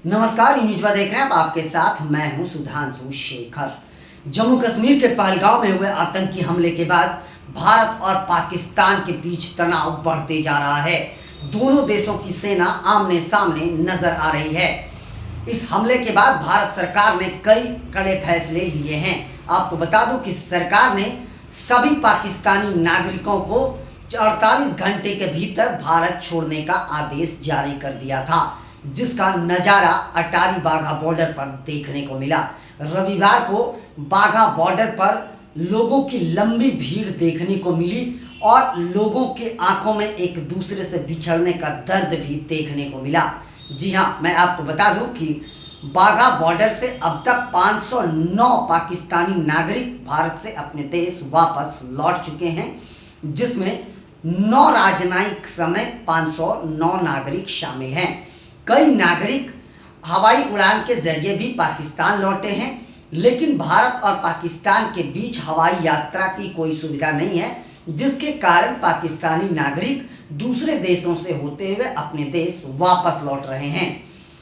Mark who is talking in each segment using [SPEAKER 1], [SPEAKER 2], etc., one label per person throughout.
[SPEAKER 1] नमस्कार, न्यूज़ देख रहे हैं आप। आपके साथ मैं हूं सुधांशु शेखर। जम्मू कश्मीर के पहलगांव में हुए आतंकी हमले के बाद भारत और पाकिस्तान के बीच तनाव बढ़ते जा रहा है। दोनों देशों की सेना आमने सामने नजर आ रही है। इस हमले के बाद भारत सरकार ने कई कड़े फैसले लिए हैं। आपको बता दूं कि सरकार ने सभी पाकिस्तानी नागरिकों को 48 घंटे के भीतर भारत छोड़ने का आदेश जारी कर दिया था, जिसका नज़ारा अटारी बाघा बॉर्डर पर देखने को मिला। रविवार को बाघा बॉर्डर पर लोगों की लंबी भीड़ देखने को मिली और लोगों के आंखों में एक दूसरे से बिछड़ने का दर्द भी देखने को मिला। जी हाँ, मैं आपको बता दूं कि बाघा बॉर्डर से अब तक 509 पाकिस्तानी नागरिक भारत से अपने देश वापस लौट चुके हैं, जिसमें 9 राजनयिक समेत 509 नागरिक शामिल हैं। कई नागरिक हवाई उड़ान के जरिए भी पाकिस्तान लौटे हैं, लेकिन भारत और पाकिस्तान के बीच हवाई यात्रा की कोई सुविधा नहीं है, जिसके कारण पाकिस्तानी नागरिक दूसरे देशों से होते हुए अपने देश वापस लौट रहे हैं।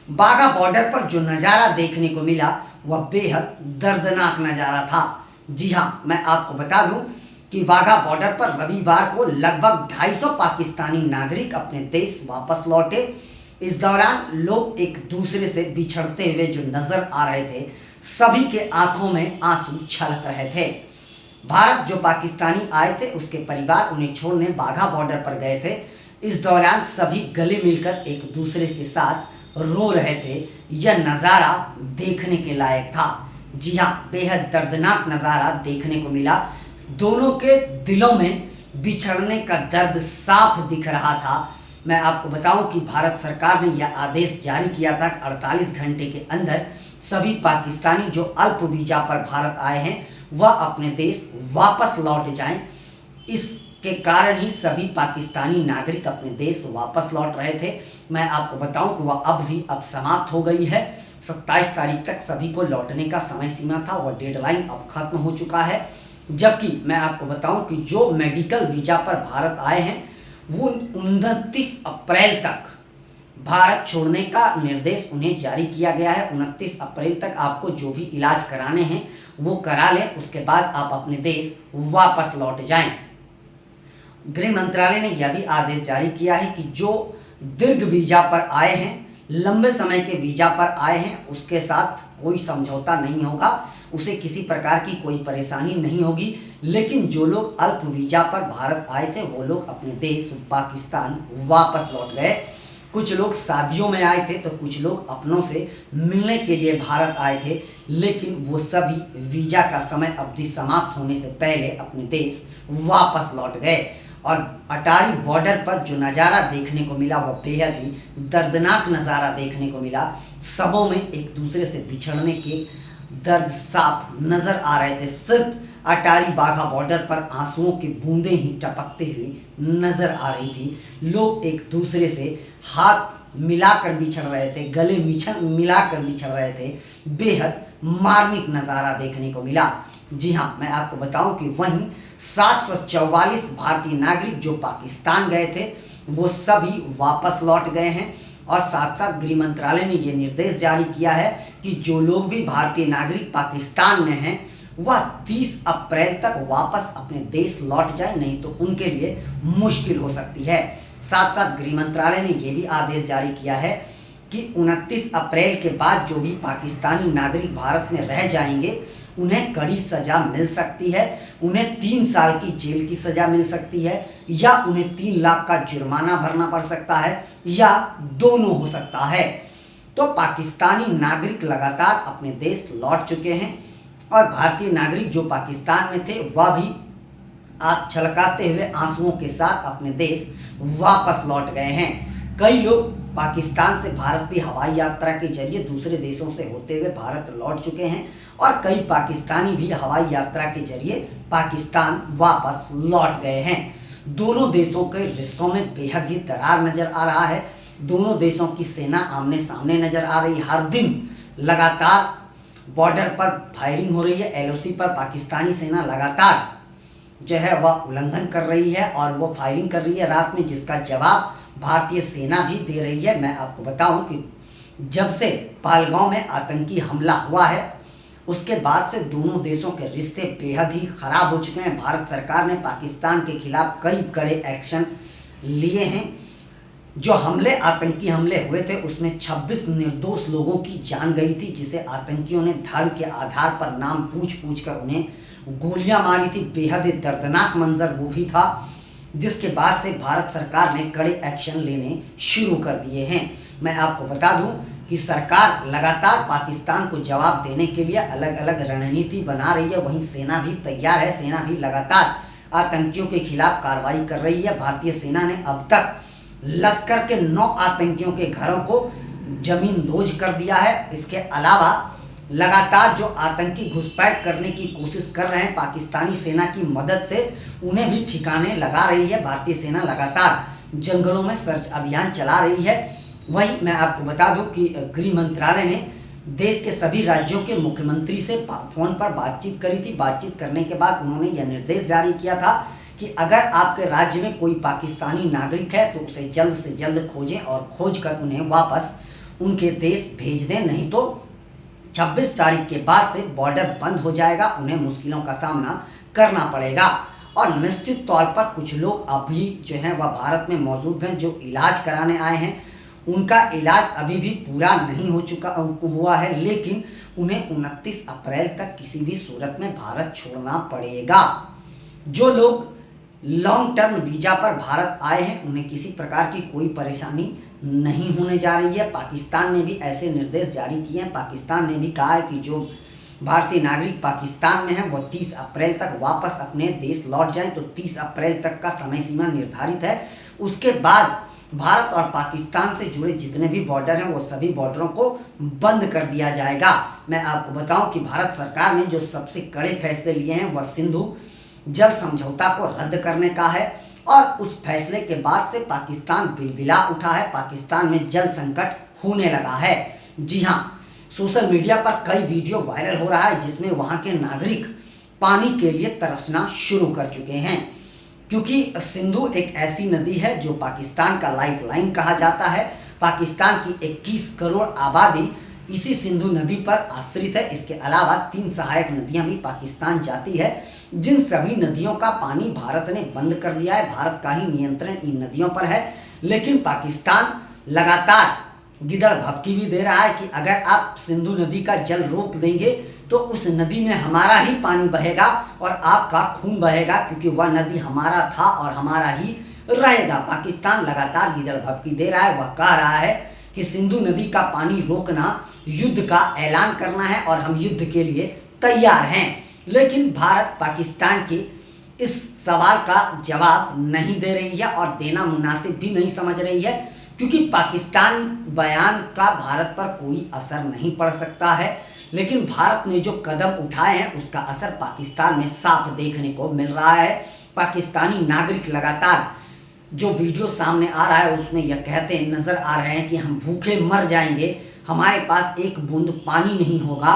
[SPEAKER 1] बाघा बॉर्डर पर जो नज़ारा देखने को मिला वह बेहद दर्दनाक नज़ारा था। जी हाँ, मैं आपको बता दूं कि बाघा बॉर्डर पर रविवार को लगभग 250 पाकिस्तानी नागरिक अपने देश वापस लौटे। इस दौरान लोग एक दूसरे से बिछड़ते हुए जो नजर आ रहे थे, सभी के आंखों में आंसू छलक रहे थे। भारत जो पाकिस्तानी आए थे उसके परिवार उन्हें छोड़ने बाघा बॉर्डर पर गए थे। इस दौरान सभी गले मिलकर एक दूसरे के साथ रो रहे थे। यह नज़ारा देखने के लायक था। जी हाँ, बेहद दर्दनाक नज़ारा देखने को मिला। दोनों के दिलों में बिछड़ने का दर्द साफ दिख रहा था। मैं आपको बताऊं कि भारत सरकार ने यह आदेश जारी किया था कि 48 घंटे के अंदर सभी पाकिस्तानी जो अल्प वीजा पर भारत आए हैं वह अपने देश वापस लौट जाएं। इसके कारण ही सभी पाकिस्तानी नागरिक अपने देश वापस लौट रहे थे। मैं आपको बताऊं कि वह अवधि अब समाप्त हो गई है। 27 तारीख तक सभी को लौटने का समय सीमा था, वह डेडलाइन अब खत्म हो चुका है। जबकि मैं आपको बताऊं कि जो मेडिकल वीजा पर भारत आए हैं वो 29 अप्रैल तक भारत छोड़ने का निर्देश उन्हें जारी किया गया है। 29 अप्रैल तक आपको जो भी इलाज कराने हैं वो करा लें, उसके बाद आप अपने देश वापस लौट जाएं। गृह मंत्रालय ने यह भी आदेश जारी किया है कि जो दीर्घ वीजा पर आए हैं, लंबे समय के वीजा पर आए हैं, उसके साथ कोई समझौता नहीं होगा, उसे किसी प्रकार की कोई परेशानी नहीं होगी। लेकिन जो लोग अल्प वीजा पर भारत आए थे वो लोग अपने देश पाकिस्तान वापस लौट गए। कुछ लोग शादियों में आए थे तो कुछ लोग अपनों से मिलने के लिए भारत आए थे, लेकिन वो सभी वीजा का समय अवधि समाप्त होने से पहले अपने देश वापस लौट गए। और अटारी बॉर्डर पर जो नज़ारा देखने को मिला वह बेहद ही दर्दनाक नज़ारा देखने को मिला। सबों में एक दूसरे से बिछड़ने के दर्द साफ नजर आ रहे थे। सिर्फ अटारी बाघा बॉर्डर पर आंसुओं की बूंदें ही टपकते हुए नजर आ रही थी। लोग एक दूसरे से हाथ मिलाकर बिछड़ रहे थे, गले मिलाकर बिछड़ रहे थे। बेहद मार्मिक नज़ारा देखने को मिला। जी हाँ, मैं आपको बताऊं कि वहीं 744 भारतीय नागरिक जो पाकिस्तान गए थे वो सभी वापस लौट गए हैं। और साथ साथ गृह मंत्रालय ने यह निर्देश जारी किया है कि जो लोग भी भारतीय नागरिक पाकिस्तान में हैं वह 30 अप्रैल तक वापस अपने देश लौट जाए, नहीं तो उनके लिए मुश्किल हो सकती है। साथ साथ गृह मंत्रालय ने यह भी आदेश जारी किया है कि 29 अप्रैल के बाद जो भी पाकिस्तानी नागरिक भारत में रह जाएंगे उन्हें कड़ी सज़ा मिल सकती है। उन्हें 3 साल की जेल की सज़ा मिल सकती है, या उन्हें 3 लाख का जुर्माना भरना पड़ सकता है, या दोनों हो सकता है। तो पाकिस्तानी नागरिक लगातार अपने देश लौट चुके हैं और भारतीय नागरिक जो पाकिस्तान में थे वह भी आँख छलकाते हुए आंसुओं के साथ अपने देश वापस लौट गए हैं। कई लोग पाकिस्तान से भारत भी हवाई यात्रा के जरिए दूसरे देशों से होते हुए भारत लौट चुके हैं और कई पाकिस्तानी भी हवाई यात्रा के जरिए पाकिस्तान वापस लौट गए हैं। दोनों देशों के रिश्तों में बेहद ही दरार नजर आ रहा है। दोनों देशों की सेना आमने सामने नजर आ रही है। हर दिन लगातार बॉर्डर पर फायरिंग हो रही है। एलओसी पर पाकिस्तानी सेना लगातार जो है वह उल्लंघन कर रही है और वो फायरिंग कर रही है रात में, जिसका जवाब भारतीय सेना भी दे रही है। मैं आपको बताऊं कि जब से पहलगाम में आतंकी हमला हुआ है उसके बाद से दोनों देशों के रिश्ते बेहद ही खराब हो चुके हैं। भारत सरकार ने पाकिस्तान के खिलाफ कई कड़े एक्शन लिए हैं। जो आतंकी हमले हुए थे उसमें 26 निर्दोष लोगों की जान गई थी, जिसे आतंकियों ने धर्म के आधार पर नाम पूछ कर उन्हें गोलियां मारी थी। बेहद ही दर्दनाक मंजर वो भी था, जिसके बाद से भारत सरकार ने कड़े एक्शन लेने शुरू कर दिए हैं। मैं आपको बता दूं कि सरकार लगातार पाकिस्तान को जवाब देने के लिए अलग अलग रणनीति बना रही है। वहीं सेना भी तैयार है, सेना भी लगातार आतंकियों के खिलाफ कार्रवाई कर रही है। भारतीय सेना ने अब तक लश्कर के 9 आतंकियों के घरों को जमींदोज कर दिया है। इसके अलावा लगातार जो आतंकी घुसपैठ करने की कोशिश कर रहे हैं पाकिस्तानी सेना की मदद से, उन्हें भी ठिकाने लगा रही है। भारतीय सेना लगातार जंगलों में सर्च अभियान चला रही है। वहीं मैं आपको बता दूं कि गृह मंत्रालय ने देश के सभी राज्यों के मुख्यमंत्री से फोन पर बातचीत करी थी। बातचीत करने के बाद उन्होंने यह निर्देश जारी किया था कि अगर आपके राज्य में कोई पाकिस्तानी नागरिक है तो उसे जल्द से जल्द खोजें और खोज कर उन्हें वापस उनके देश भेज दें, नहीं तो 26 तारीख के बाद से बॉर्डर बंद हो जाएगा, उन्हें मुश्किलों का सामना करना पड़ेगा। और निश्चित तौर पर कुछ लोग अभी जो हैं वह भारत में मौजूद हैं, जो इलाज कराने आए हैं। उनका इलाज अभी भी पूरा नहीं हुआ है, लेकिन उन्हें 29 अप्रैल तक किसी भी सूरत में भारत छोड़ना पड़ेगा। जो लोग लॉन्ग टर्म वीजा पर भारत आए हैं उन्हें किसी प्रकार की कोई परेशानी नहीं होने जा रही है। पाकिस्तान ने भी ऐसे निर्देश जारी किए हैं। पाकिस्तान ने भी कहा है कि जो भारतीय नागरिक पाकिस्तान में हैं वो 30 अप्रैल तक वापस अपने देश लौट जाएं। तो 30 अप्रैल तक का समय सीमा निर्धारित है। उसके बाद भारत और पाकिस्तान से जुड़े जितने भी बॉर्डर हैं वो सभी बॉर्डरों को बंद कर दिया जाएगा। मैं आपको बताऊं कि भारत सरकार ने जो सबसे कड़े फैसले लिए हैं वह सिंधु जल समझौता को रद्द करने का है, और उस फैसले के बाद से पाकिस्तान बिलबिला उठा है। पाकिस्तान में जल संकट होने लगा है। जी हाँ, सोशल मीडिया पर कई वीडियो वायरल हो रहा है जिसमें वहां के नागरिक पानी के लिए तरसना शुरू कर चुके हैं, क्योंकि सिंधु एक ऐसी नदी है जो पाकिस्तान का लाइफलाइन कहा जाता है। पाकिस्तान की 21 करोड़ आबादी इसी सिंधु नदी पर आश्रित है। इसके अलावा 3 सहायक नदियां भी पाकिस्तान जाती है, जिन सभी नदियों का पानी भारत ने बंद कर दिया है। भारत का ही नियंत्रण इन नदियों पर है, लेकिन पाकिस्तान लगातार गिदड़ भभकी भी दे रहा है कि अगर आप सिंधु नदी का जल रोक देंगे तो उस नदी में हमारा ही पानी बहेगा और आपका खून बहेगा, क्योंकि वह नदी हमारा था और हमारा ही रहेगा। पाकिस्तान लगातार गिदड़ भभकी दे रहा है। वह कह रहा है कि सिंधु नदी का पानी रोकना युद्ध का ऐलान करना है और हम युद्ध के लिए तैयार हैं। लेकिन भारत पाकिस्तान के इस सवाल का जवाब नहीं दे रही है और देना मुनासिब भी नहीं समझ रही है, क्योंकि पाकिस्तान बयान का भारत पर कोई असर नहीं पड़ सकता है। लेकिन भारत ने जो कदम उठाए हैं उसका असर पाकिस्तान में साफ देखने को मिल रहा है। पाकिस्तानी नागरिक लगातार जो वीडियो सामने आ रहा है उसमें यह कहते नजर आ रहे हैं कि हम भूखे मर जाएंगे, हमारे पास एक बूंद पानी नहीं होगा।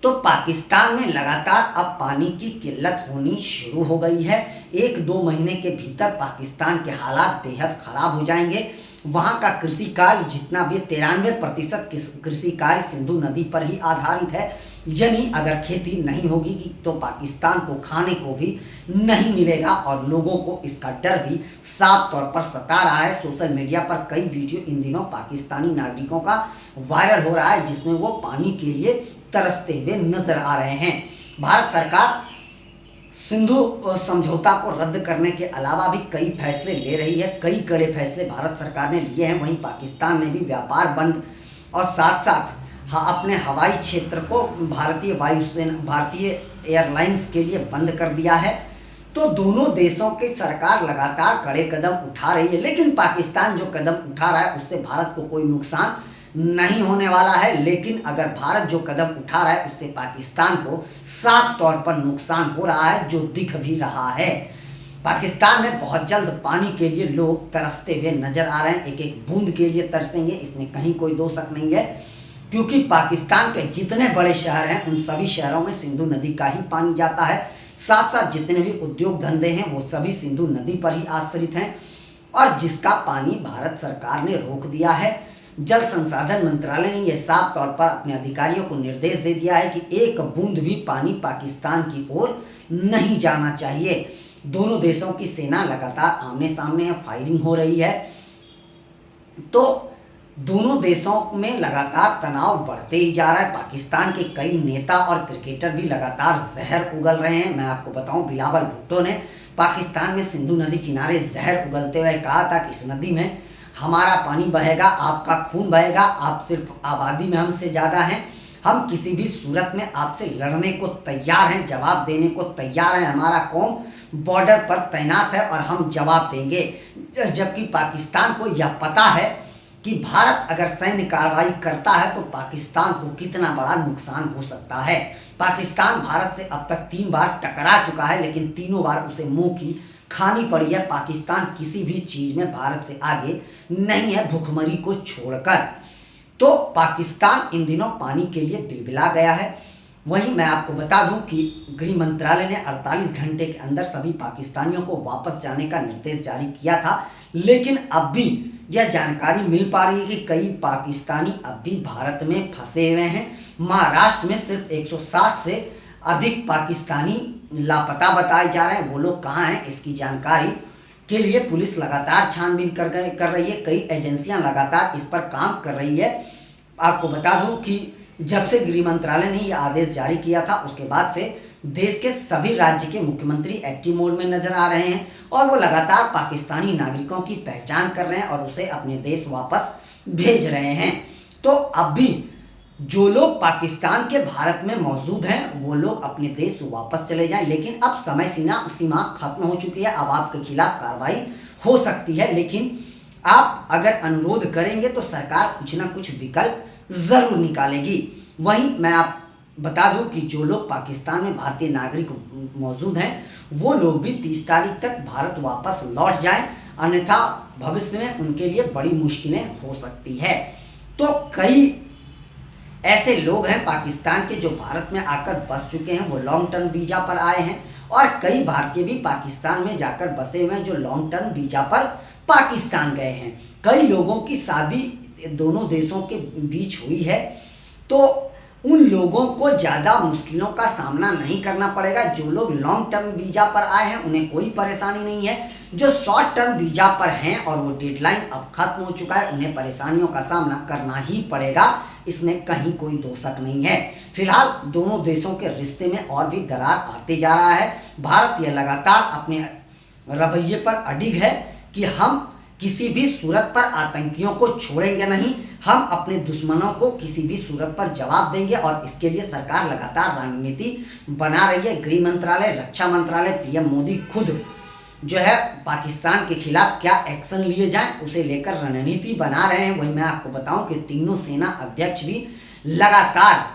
[SPEAKER 1] तो पाकिस्तान में लगातार अब पानी की किल्लत होनी शुरू हो गई है। 1-2 महीने के भीतर पाकिस्तान के हालात बेहद खराब हो जाएंगे। वहाँ का कृषि कार्य जितना भी 93% कृषि कार्य सिंधु नदी पर ही आधारित है। यानी अगर खेती नहीं होगी तो पाकिस्तान को खाने को भी नहीं मिलेगा और लोगों को इसका डर भी साफ तौर पर सता रहा है। सोशल मीडिया पर कई वीडियो इन दिनों पाकिस्तानी नागरिकों का वायरल हो रहा है जिसमें वो पानी के लिए तरसते हुए नजर आ रहे हैं। भारत सरकार सिंधु समझौता को रद्द करने के अलावा भी कई फैसले ले रही है। कई कड़े फैसले भारत सरकार ने लिए हैं। वहीं पाकिस्तान ने भी व्यापार बंद और साथ साथ अपने हवाई क्षेत्र को भारतीय वायुसेना, भारतीय एयरलाइंस के लिए बंद कर दिया है। तो दोनों देशों की सरकार लगातार कड़े कदम उठा रही है, लेकिन पाकिस्तान जो कदम उठा रहा है उससे भारत को कोई नुकसान नहीं होने वाला है। लेकिन अगर भारत जो कदम उठा रहा है उससे पाकिस्तान को साफ तौर पर नुकसान हो रहा है, जो दिख भी रहा है। पाकिस्तान में बहुत जल्द पानी के लिए लोग तरसते हुए नजर आ रहे हैं। एक एक बूंद के लिए तरसेंगे, इसमें कहीं कोई दो शक नहीं है, क्योंकि पाकिस्तान के जितने बड़े शहर हैं उन सभी शहरों में सिंधु नदी का ही पानी जाता है। साथ साथ जितने भी उद्योग धंधे हैं वो सभी सिंधु नदी पर ही आश्रित हैं, और जिसका पानी भारत सरकार ने रोक दिया है। जल संसाधन मंत्रालय ने यह साफ तौर पर अपने अधिकारियों को निर्देश दे दिया है कि एक बूंद भी पानी पाकिस्तान की ओर नहीं जाना चाहिए। दोनों देशों की सेना लगातार आमने सामने फायरिंग हो रही है, तो दोनों देशों में लगातार तनाव बढ़ते ही जा रहा है। पाकिस्तान के कई नेता और क्रिकेटर भी लगातार जहर उगल रहे हैं। मैं आपको बताऊं, बिलावल भुट्टो ने पाकिस्तान में सिंधु नदी किनारे जहर उगलते हुए कहा था कि इस नदी में हमारा पानी बहेगा, आपका खून बहेगा, आप सिर्फ आबादी में हमसे ज़्यादा हैं, हम किसी भी सूरत में आपसे लड़ने को तैयार हैं, जवाब देने को तैयार हैं, हमारा कौम बॉर्डर पर तैनात है और हम जवाब देंगे। जबकि पाकिस्तान को यह पता है कि भारत अगर सैन्य कार्रवाई करता है तो पाकिस्तान को कितना बड़ा नुकसान हो सकता है। पाकिस्तान भारत से अब तक 3 बार टकरा चुका है, लेकिन तीनों बार उसे मुंह की खानी पड़ी है। पाकिस्तान किसी भी चीज़ में भारत से आगे नहीं है, भुखमरी को छोड़कर। तो पाकिस्तान इन दिनों पानी के लिए बिलबिला गया है। वहीं मैं आपको बता दूं कि गृह मंत्रालय ने 48 घंटे के अंदर सभी पाकिस्तानियों को वापस जाने का निर्देश जारी किया था, लेकिन अब भी यह जानकारी मिल पा रही है कि कई पाकिस्तानी अब भी भारत में फंसे हुए हैं। महाराष्ट्र में सिर्फ 160 से अधिक पाकिस्तानी लापता बताए जा रहे हैं। वो लोग कहाँ हैं, इसकी जानकारी के लिए पुलिस लगातार छानबीन कर रही है। कई एजेंसियां लगातार इस पर काम कर रही है। आपको बता दूं कि जब से गृह मंत्रालय ने यह आदेश जारी किया था, उसके बाद से देश के सभी राज्य के मुख्यमंत्री एक्टिव मोड में नजर आ रहे हैं और वो लगातार पाकिस्तानी नागरिकों की पहचान कर रहे हैं और उसे अपने देश वापस भेज रहे हैं। तो अब भी जो लोग पाकिस्तान के भारत में मौजूद हैं वो लोग अपने देश वापस चले जाएं, लेकिन अब समय सीमा खत्म हो चुकी है। अब आपके खिलाफ कार्रवाई हो सकती है, लेकिन आप अगर अनुरोध करेंगे तो सरकार कुछ ना कुछ विकल्प जरूर निकालेगी। वहीं मैं आप बता दूं कि जो लोग पाकिस्तान में भारतीय नागरिक मौजूद हैं वो लोग भी 30 तारीख तक भारत वापस लौट जाएं, अन्यथा भविष्य में उनके लिए बड़ी मुश्किलें हो सकती है। तो कई ऐसे लोग हैं पाकिस्तान के जो भारत में आकर बस चुके हैं, वो लॉन्ग टर्म वीजा पर आए हैं, और कई भारतीय भी पाकिस्तान में जाकर बसे हुए हैं जो लॉन्ग टर्म वीजा पर पाकिस्तान गए हैं। कई लोगों की शादी दोनों देशों के बीच हुई है, तो उन लोगों को ज़्यादा मुश्किलों का सामना नहीं करना पड़ेगा। जो लोग लॉन्ग टर्म वीजा पर आए हैं उन्हें कोई परेशानी नहीं है। जो शॉर्ट टर्म वीजा पर हैं और वो डेडलाइन अब खत्म हो चुका है, उन्हें परेशानियों का सामना करना ही पड़ेगा, इसमें कहीं कोई दो शक नहीं है। फिलहाल दोनों देशों के रिश्ते में और भी दरार आते जा रहा है। भारत यह लगातार अपने रवैये पर अडिग है कि हम किसी भी सूरत पर आतंकियों को छोड़ेंगे नहीं, हम अपने दुश्मनों को किसी भी सूरत पर जवाब देंगे, और इसके लिए सरकार लगातार रणनीति बना रही है। गृह मंत्रालय, रक्षा मंत्रालय, पीएम मोदी खुद जो है पाकिस्तान के खिलाफ क्या एक्शन लिए जाएं उसे लेकर रणनीति बना रहे हैं। वहीं मैं आपको बताऊं कि तीनों सेना अध्यक्ष भी लगातार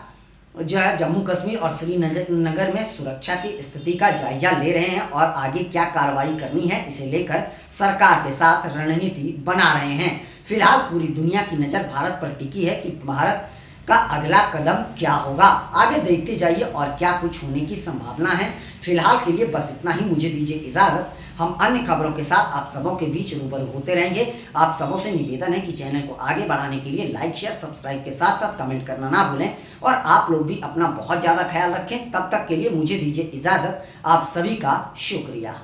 [SPEAKER 1] जो है जम्मू कश्मीर और श्रीनगर में सुरक्षा की स्थिति का जायजा ले रहे हैं और आगे क्या कार्रवाई करनी है इसे लेकर सरकार के साथ रणनीति बना रहे हैं। फिलहाल पूरी दुनिया की नज़र भारत पर टिकी है कि भारत का अगला कदम क्या होगा। आगे देखते जाइए और क्या कुछ होने की संभावना है। फिलहाल के लिए बस इतना ही, मुझे दीजिए इजाज़त। हम अन्य खबरों के साथ आप सबों के बीच रूबरू होते रहेंगे। आप सबों से निवेदन है कि चैनल को आगे बढ़ाने के लिए लाइक, शेयर, सब्सक्राइब के साथ साथ कमेंट करना ना भूलें, और आप लोग भी अपना बहुत ज़्यादा ख्याल रखें। तब तक के लिए मुझे दीजिए इजाज़त। आप सभी का शुक्रिया।